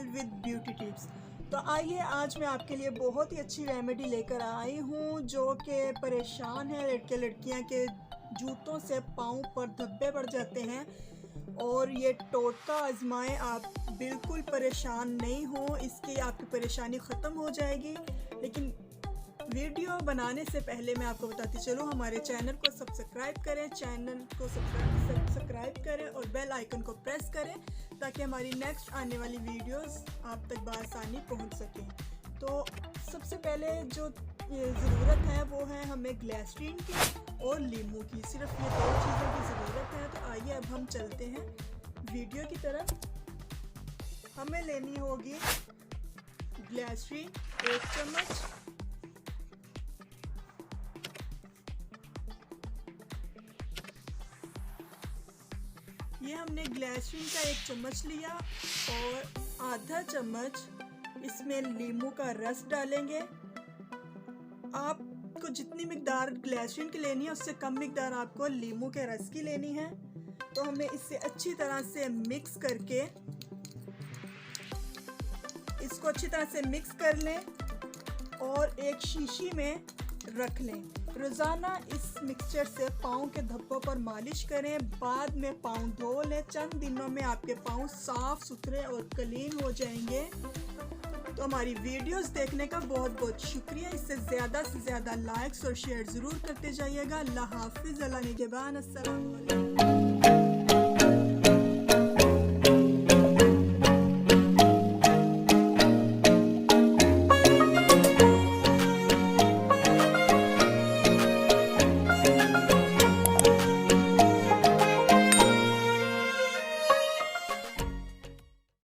With beauty tips. तो आइए आज मैं आपके लिए बहुत ही अच्छी रेमेडी लेकर आई हूँ जो कि परेशान है लड़के लड़कियाँ के जूतों से पाँव पर धब्बे पड़ जाते हैं और ये टोटका आजमाएं, आप बिल्कुल परेशान नहीं हो, इसकी आपकी परेशानी ख़त्म हो जाएगी। लेकिन वीडियो बनाने से पहले मैं आपको बताती चलूँ, हमारे चैनल को सब्सक्राइब करें, सब्सक्राइब करें और बेल आइकन को प्रेस करें ताकि हमारी नेक्स्ट आने वाली वीडियोस आप तक बआसानी पहुंच सकें। तो सबसे पहले जो ज़रूरत है वो है हमें ग्लिसरीन की और लीमू की, सिर्फ ये दो चीज़ों की ज़रूरत है। तो आइए अब हम चलते हैं वीडियो की तरफ। हमें लेनी होगी ग्लिसरीन 1 चम्मच, ये हमने ग्लिसरीन का 1 चम्मच लिया और आधा चम्मच इसमें लीमू का रस डालेंगे। आपको जितनी मिकदार ग्लिसरीन की लेनी है उससे कम मिकदार आपको लीमू के रस की लेनी है। तो हमें इसे अच्छी तरह से मिक्स करके इसको अच्छी तरह से मिक्स कर लें और एक शीशी में रख लें। रोज़ाना इस मिक्सचर से पाँव के धब्बों पर मालिश करें, बाद में पाँव धो लें। चंद दिनों में आपके पाँव साफ़ सुथरे और क्लीन हो जाएंगे। तो हमारी वीडियोस देखने का बहुत बहुत शुक्रिया। इससे ज़्यादा से ज़्यादा लाइक्स और शेयर ज़रूर करते जाइएगा। अल्लाह हाफिज़, अल्लाह निगहबान, अस्सलाम वालेकुम।